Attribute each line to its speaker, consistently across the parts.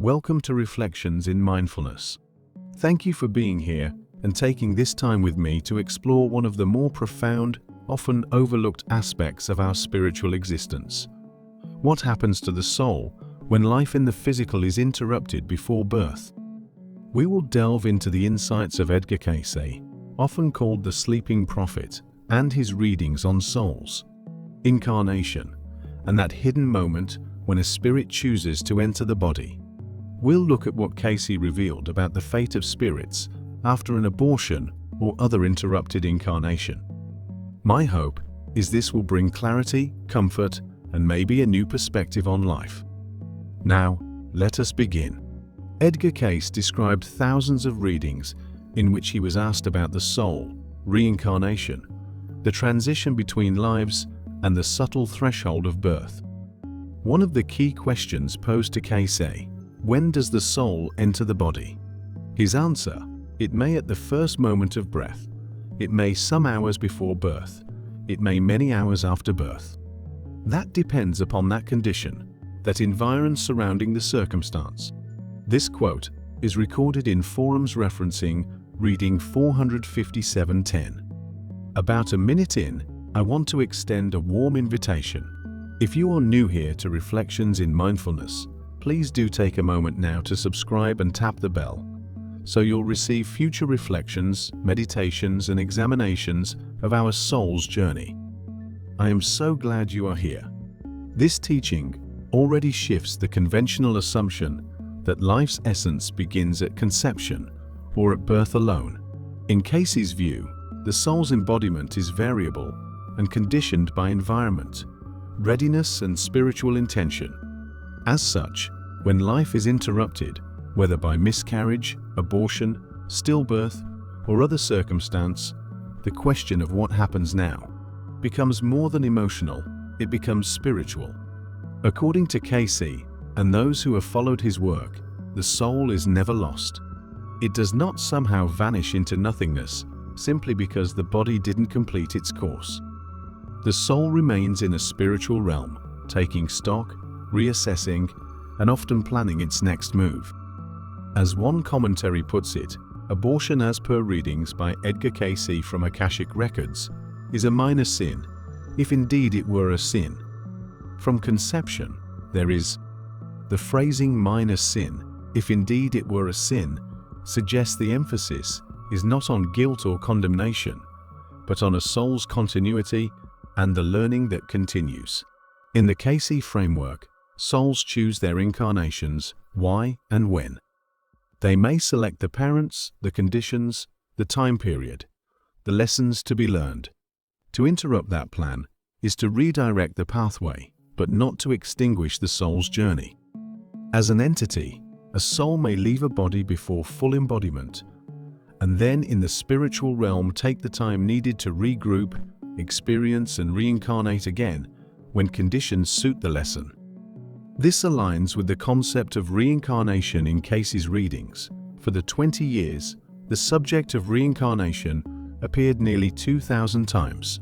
Speaker 1: Welcome to Reflections in Mindfulness. Thank you for being here and taking this time with me to explore one of the more profound, often overlooked aspects of our spiritual existence. What happens to the soul when life in the physical is interrupted before birth? We will delve into the insights of Edgar Cayce, often called the Sleeping Prophet, and his readings on souls, incarnation, and that hidden moment when a spirit chooses to enter the body. We'll look at what Cayce revealed about the fate of spirits after an abortion or other interrupted incarnation. My hope is this will bring clarity, comfort, and maybe a new perspective on life. Now, let us begin. Edgar Cayce described thousands of readings in which he was asked about the soul, reincarnation, the transition between lives, and the subtle threshold of birth. One of the key questions posed to Cayce: when does the soul enter the body? His answer: it may at the first moment of breath, it may some hours before birth, it may many hours after birth. That depends upon that condition, that environment surrounding the circumstance. This quote is recorded in forums referencing reading 457.10. About a minute in, I want to extend a warm invitation. If you are new here to Reflections in Mindfulness, please do take a moment now to subscribe and tap the bell, so you'll receive future reflections, meditations, and examinations of our soul's journey. I am so glad you are here. This teaching already shifts the conventional assumption that life's essence begins at conception or at birth alone. In Cayce's view, the soul's embodiment is variable and conditioned by environment, readiness, and spiritual intention. As such, when life is interrupted, whether by miscarriage, abortion, stillbirth, or other circumstance, the question of what happens now becomes more than emotional, it becomes spiritual. According to Cayce and those who have followed his work, the soul is never lost. It does not somehow vanish into nothingness simply because the body didn't complete its course. The soul remains in a spiritual realm, taking stock, reassessing, and often planning its next move. As one commentary puts it, abortion, as per readings by Edgar Cayce from Akashic Records, is a minor sin, if indeed it were a sin. From conception, there is. The phrasing minor sin, if indeed it were a sin, suggests the emphasis is not on guilt or condemnation, but on a soul's continuity and the learning that continues. In the Cayce framework, souls choose their incarnations, why and when. They may select the parents, the conditions, the time period, the lessons to be learned. To interrupt that plan is to redirect the pathway, but not to extinguish the soul's journey. As an entity, a soul may leave a body before full embodiment, and then in the spiritual realm take the time needed to regroup, experience, and reincarnate again when conditions suit the lesson. This aligns with the concept of reincarnation in Cayce's readings. For the 20 years, the subject of reincarnation appeared nearly 2,000 times.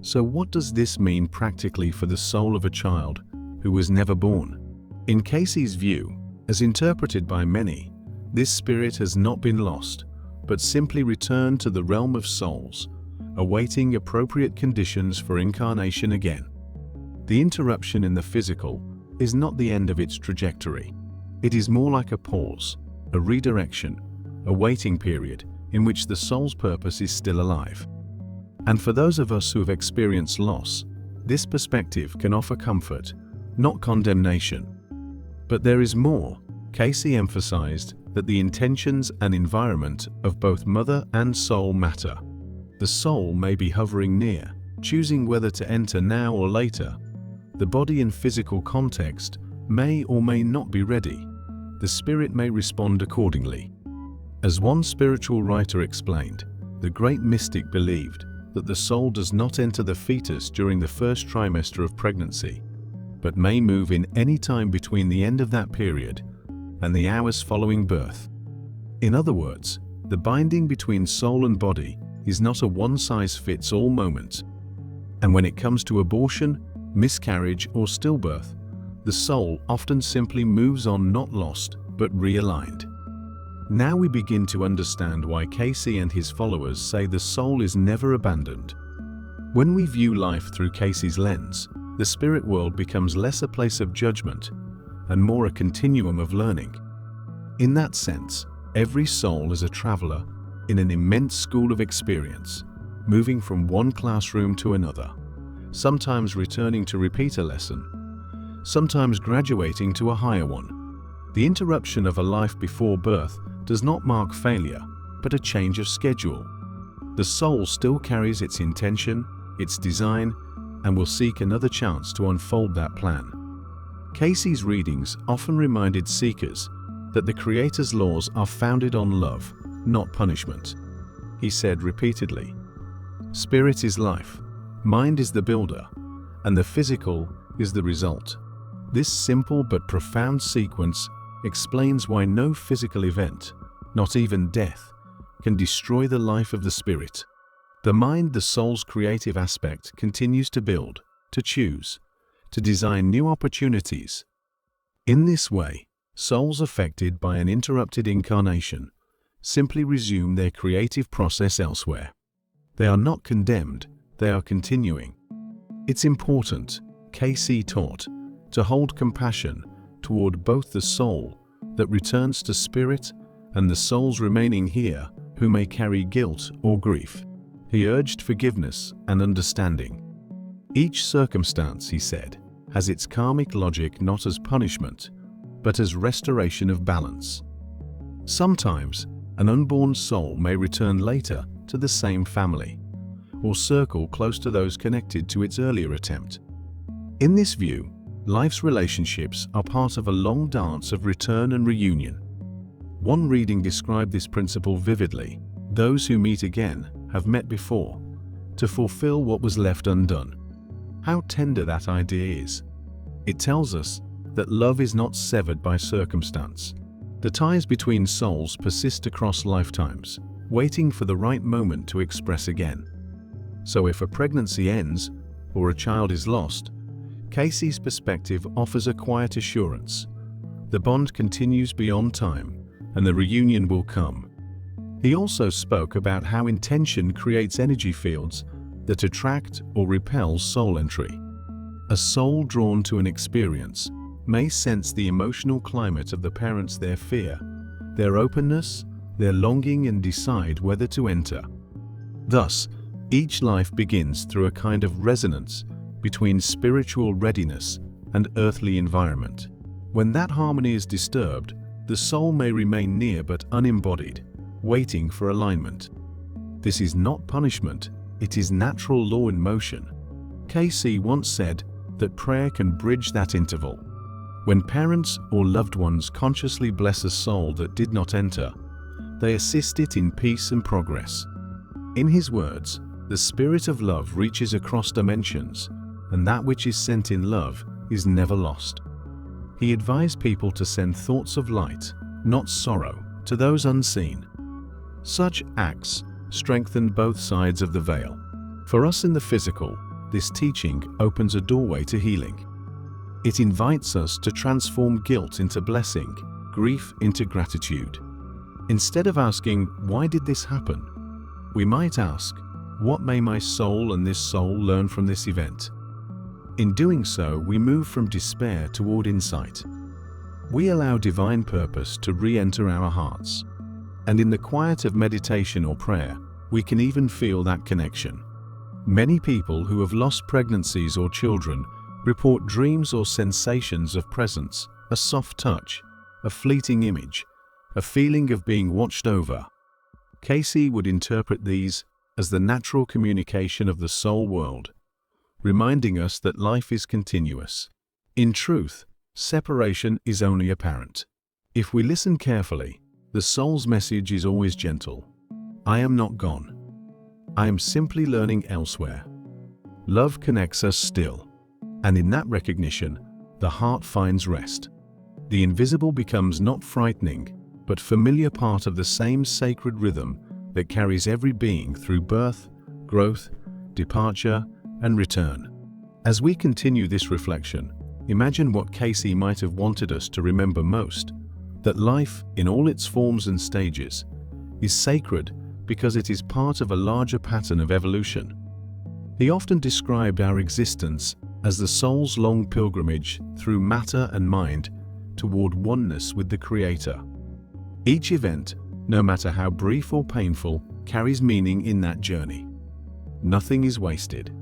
Speaker 1: So what does this mean practically for the soul of a child who was never born? In Cayce's view, as interpreted by many, this spirit has not been lost, but simply returned to the realm of souls, awaiting appropriate conditions for incarnation again. The interruption in the physical is not the end of its trajectory. It is more like a pause, a redirection, a waiting period in which the soul's purpose is still alive. And for those of us who have experienced loss, this perspective can offer comfort, not condemnation. But there is more. Cayce emphasized that the intentions and environment of both mother and soul matter. The soul may be hovering near, choosing whether to enter now or later. The body in physical context may or may not be ready. The spirit may respond accordingly. As one spiritual writer explained, the great mystic believed that the soul does not enter the fetus during the first trimester of pregnancy, but may move in any time between the end of that period and the hours following birth. In other words, the binding between soul and body is not a one-size-fits-all moment. And when it comes to abortion, miscarriage, or stillbirth, the soul often simply moves on, not lost, but realigned. Now we begin to understand why Cayce and his followers say the soul is never abandoned. When we view life through Cayce's lens, the spirit world becomes less a place of judgment and more a continuum of learning. In that sense, every soul is a traveler in an immense school of experience, moving from one classroom to another, sometimes returning to repeat a lesson, sometimes graduating to a higher one. The interruption of a life before birth does not mark failure, but a change of schedule. The soul still carries its intention, its design, and will seek another chance to unfold that plan. Cayce's readings often reminded seekers that the Creator's laws are founded on love, not punishment. He said repeatedly, "Spirit is life, mind is the builder, and the physical is the result." This simple but profound sequence explains why no physical event, not even death, can destroy the life of the spirit. The mind, the soul's creative aspect, continues to build, to choose, to design new opportunities. In this way, souls affected by an interrupted incarnation simply resume their creative process elsewhere. They are not condemned, they are continuing. It's important, Cayce taught, to hold compassion toward both the soul that returns to spirit and the souls remaining here who may carry guilt or grief. He urged forgiveness and understanding. Each circumstance, he said, has its karmic logic, not as punishment, but as restoration of balance. Sometimes, an unborn soul may return later to the same family, or circle close to those connected to its earlier attempt. In this view, life's relationships are part of a long dance of return and reunion. One reading described this principle vividly. Those who meet again have met before, to fulfill what was left undone. How tender that idea is. It tells us that love is not severed by circumstance. The ties between souls persist across lifetimes, waiting for the right moment to express again. So if a pregnancy ends or a child is lost, Cayce's perspective offers a quiet assurance. The bond continues beyond time, and the reunion will come. He also spoke about how intention creates energy fields that attract or repel soul entry. A soul drawn to an experience may sense the emotional climate of the parents, their fear, their openness, their longing, and decide whether to enter. Thus, each life begins through a kind of resonance between spiritual readiness and earthly environment. When that harmony is disturbed, the soul may remain near but unembodied, waiting for alignment. This is not punishment, it is natural law in motion. Cayce once said that prayer can bridge that interval. When parents or loved ones consciously bless a soul that did not enter, they assist it in peace and progress. In his words, the spirit of love reaches across dimensions, and that which is sent in love is never lost. He advised people to send thoughts of light, not sorrow, to those unseen. Such acts strengthen both sides of the veil. For us in the physical, this teaching opens a doorway to healing. It invites us to transform guilt into blessing, grief into gratitude. Instead of asking, "Why did this happen?" we might ask, "What may my soul and this soul learn from this event?" In doing so, we move from despair toward insight. We allow divine purpose to re-enter our hearts. And in the quiet of meditation or prayer, we can even feel that connection. Many people who have lost pregnancies or children report dreams or sensations of presence, a soft touch, a fleeting image, a feeling of being watched over. Cayce would interpret these as the natural communication of the soul world, reminding us that life is continuous. In truth, separation is only apparent. If we listen carefully, the soul's message is always gentle. I am not gone. I am simply learning elsewhere. Love connects us still, and in that recognition, the heart finds rest. The invisible becomes not frightening, but familiar part of the same sacred rhythm that carries every being through birth, growth, departure, and return. As we continue this reflection, imagine what Cayce might have wanted us to remember most: that life, in all its forms and stages, is sacred because it is part of a larger pattern of evolution. He often described our existence as the soul's long pilgrimage through matter and mind toward oneness with the Creator. Each event, no matter how brief or painful, carries meaning in that journey. Nothing is wasted.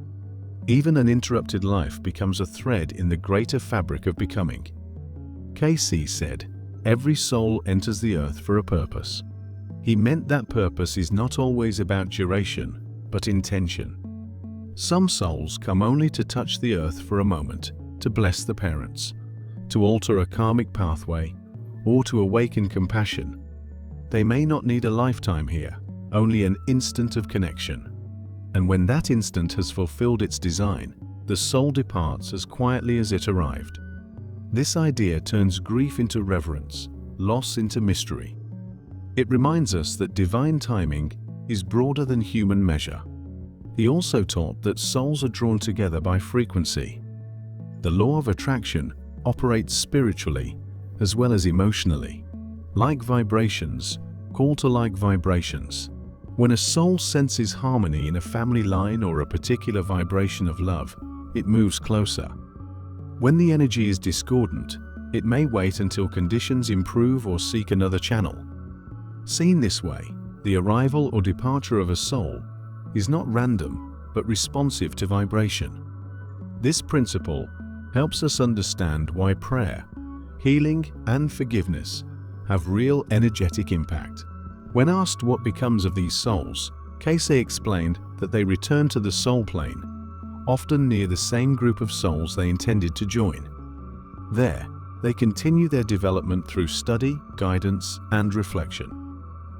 Speaker 1: Even an interrupted life becomes a thread in the greater fabric of becoming. Cayce said, "Every soul enters the earth for a purpose." He meant that purpose is not always about duration, but intention. Some souls come only to touch the earth for a moment, to bless the parents, to alter a karmic pathway, or to awaken compassion. They may not need a lifetime here, only an instant of connection. And when that instant has fulfilled its design, the soul departs as quietly as it arrived. This idea turns grief into reverence, loss into mystery. It reminds us that divine timing is broader than human measure. He also taught that souls are drawn together by frequency. The law of attraction operates spiritually as well as emotionally. Like vibrations, call to like vibrations. When a soul senses harmony in a family line or a particular vibration of love, it moves closer. When the energy is discordant, it may wait until conditions improve or seek another channel. Seen this way, the arrival or departure of a soul is not random, but responsive to vibration. This principle helps us understand why prayer, healing, and forgiveness have real energetic impact. When asked what becomes of these souls, Cayce explained that they return to the soul plane, often near the same group of souls they intended to join. There, they continue their development through study, guidance, and reflection.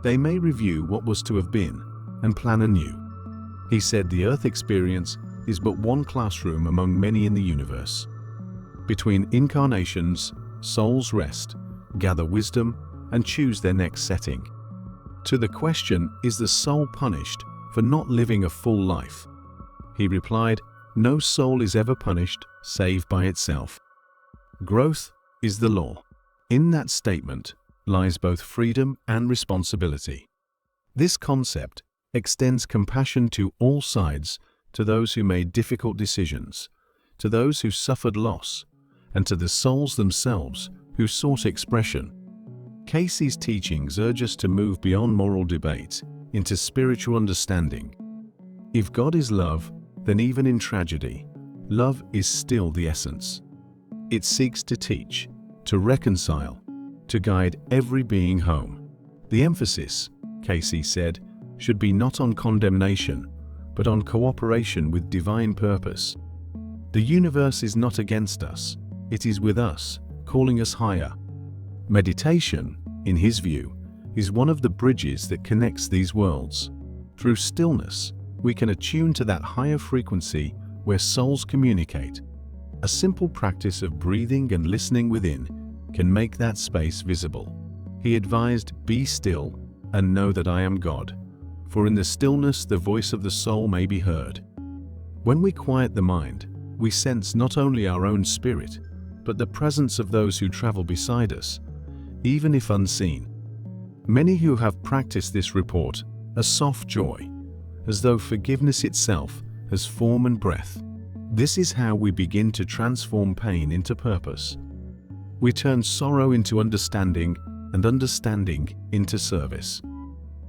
Speaker 1: They may review what was to have been and plan anew. He said the Earth experience is but one classroom among many in the universe. Between incarnations, souls rest, gather wisdom, and choose their next setting. To the question, is the soul punished for not living a full life? He replied, no soul is ever punished save by itself. Growth is the law. In that statement lies both freedom and responsibility. This concept extends compassion to all sides, to those who made difficult decisions, to those who suffered loss, and to the souls themselves who sought expression. Cayce's teachings urge us to move beyond moral debate into spiritual understanding. If God is love, then even in tragedy, love is still the essence. It seeks to teach, to reconcile, to guide every being home. The emphasis, Cayce said, should be not on condemnation, but on cooperation with divine purpose. The universe is not against us, it is with us, calling us higher. Meditation, in his view, is one of the bridges that connects these worlds. Through stillness, we can attune to that higher frequency where souls communicate. A simple practice of breathing and listening within can make that space visible. He advised, "Be still and know that I am God, for in the stillness the voice of the soul may be heard." When we quiet the mind, we sense not only our own spirit, but the presence of those who travel beside us, even if unseen. Many who have practiced this report a soft joy, as though forgiveness itself has form and breath. This is how we begin to transform pain into purpose. We turn sorrow into understanding and understanding into service.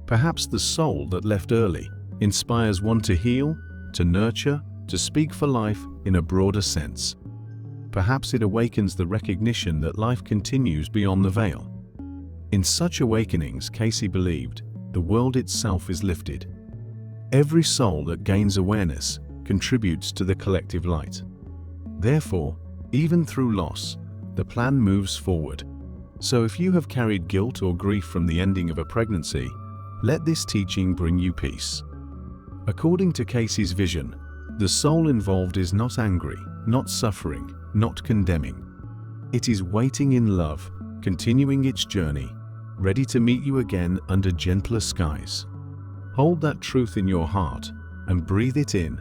Speaker 1: Perhaps the soul that left early inspires one to heal, to nurture, to speak for life in a broader sense. Perhaps it awakens the recognition that life continues beyond the veil. In such awakenings, Cayce believed, the world itself is lifted. Every soul that gains awareness contributes to the collective light. Therefore, even through loss, the plan moves forward. So if you have carried guilt or grief from the ending of a pregnancy, let this teaching bring you peace. According to Cayce's vision, the soul involved is not angry, not suffering, not condemning. It is waiting in love, continuing its journey, ready to meet you again under gentler skies. Hold that truth in your heart and breathe it in.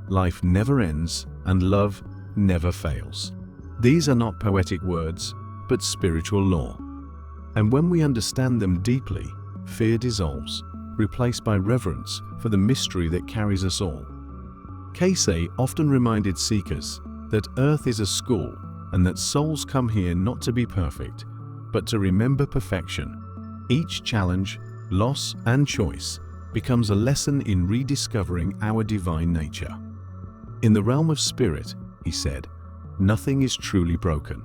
Speaker 1: Life never ends and love never fails. These are not poetic words, but spiritual law. And when we understand them deeply, fear dissolves, replaced by reverence for the mystery that carries us all. Cayce often reminded seekers that Earth is a school and that souls come here not to be perfect, but to remember perfection. Each challenge, loss, and choice becomes a lesson in rediscovering our divine nature. In the realm of spirit, he said, nothing is truly broken.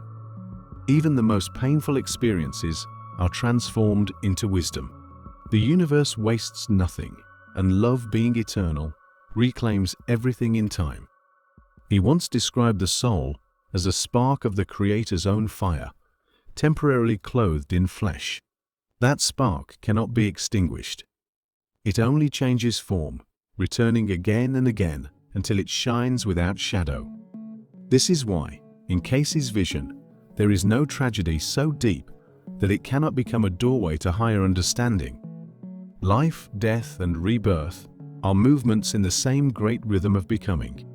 Speaker 1: Even the most painful experiences are transformed into wisdom. The universe wastes nothing, and love, being eternal, reclaims everything in time. He once described the soul as a spark of the Creator's own fire, temporarily clothed in flesh. That spark cannot be extinguished. It only changes form, returning again and again until it shines without shadow. This is why, in Cayce's vision, there is no tragedy so deep that it cannot become a doorway to higher understanding. Life, death, and rebirth are movements in the same great rhythm of becoming.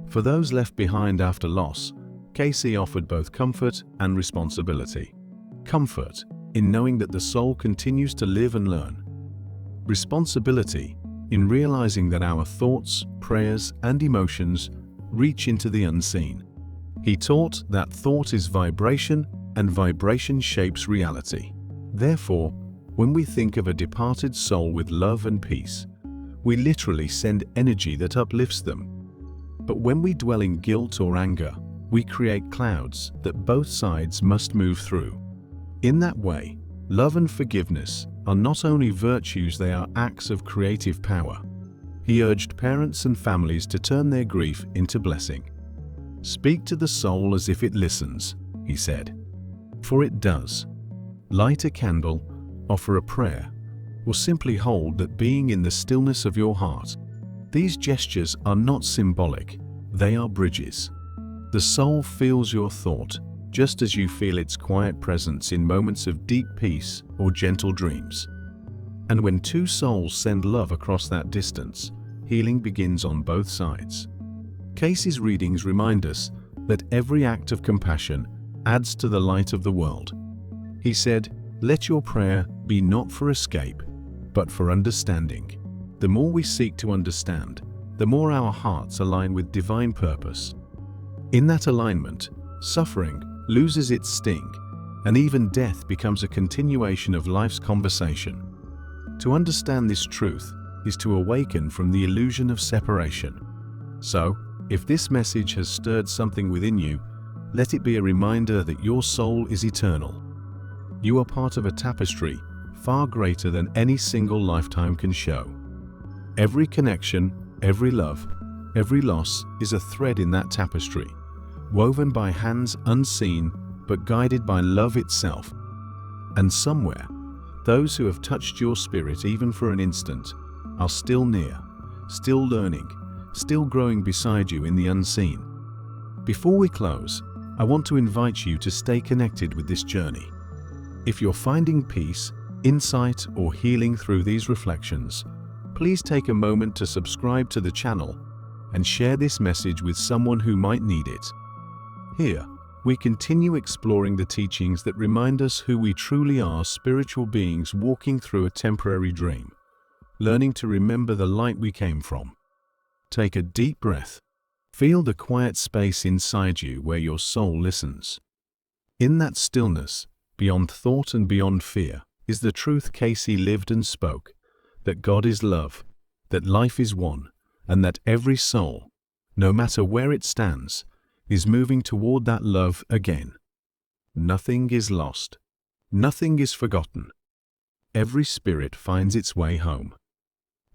Speaker 1: For those left behind after loss, Cayce offered both comfort and responsibility. Comfort in knowing that the soul continues to live and learn. Responsibility in realizing that our thoughts, prayers, and emotions reach into the unseen. He taught that thought is vibration, and vibration shapes reality. Therefore, when we think of a departed soul with love and peace, we literally send energy that uplifts them. But when we dwell in guilt or anger, we create clouds that both sides must move through. In that way, love and forgiveness are not only virtues, they are acts of creative power. He urged parents and families to turn their grief into blessing. Speak to the soul as if it listens, he said. For it does. Light a candle, offer a prayer, or simply hold that being in the stillness of your heart. These gestures are not symbolic, they are bridges. The soul feels your thought, just as you feel its quiet presence in moments of deep peace or gentle dreams. And when two souls send love across that distance, healing begins on both sides. Cayce's readings remind us that every act of compassion adds to the light of the world. He said, "Let your prayer be not for escape, but for understanding." The more we seek to understand, the more our hearts align with divine purpose. In that alignment, suffering loses its sting, and even death becomes a continuation of life's conversation. To understand this truth is to awaken from the illusion of separation. So, if this message has stirred something within you, let it be a reminder that your soul is eternal. You are part of a tapestry far greater than any single lifetime can show. Every connection, every love, every loss is a thread in that tapestry, woven by hands unseen but guided by love itself. And somewhere, those who have touched your spirit even for an instant are still near, still learning, still growing beside you in the unseen. Before we close, I want to invite you to stay connected with this journey. If you're finding peace, insight, or healing through these reflections, please take a moment to subscribe to the channel and share this message with someone who might need it. Here, we continue exploring the teachings that remind us who we truly are, spiritual beings walking through a temporary dream, learning to remember the light we came from. Take a deep breath. Feel the quiet space inside you where your soul listens. In that stillness, beyond thought and beyond fear, is the truth Cayce lived and spoke, that God is love, that life is one, and that every soul, no matter where it stands, is moving toward that love again. Nothing is lost. Nothing is forgotten. Every spirit finds its way home.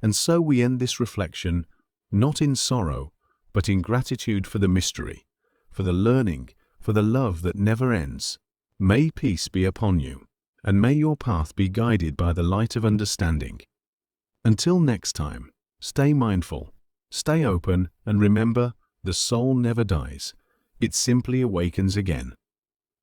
Speaker 1: And so we end this reflection, not in sorrow, but in gratitude for the mystery, for the learning, for the love that never ends. May peace be upon you, and may your path be guided by the light of understanding. Until next time, stay mindful, stay open, and remember, the soul never dies. It simply awakens again.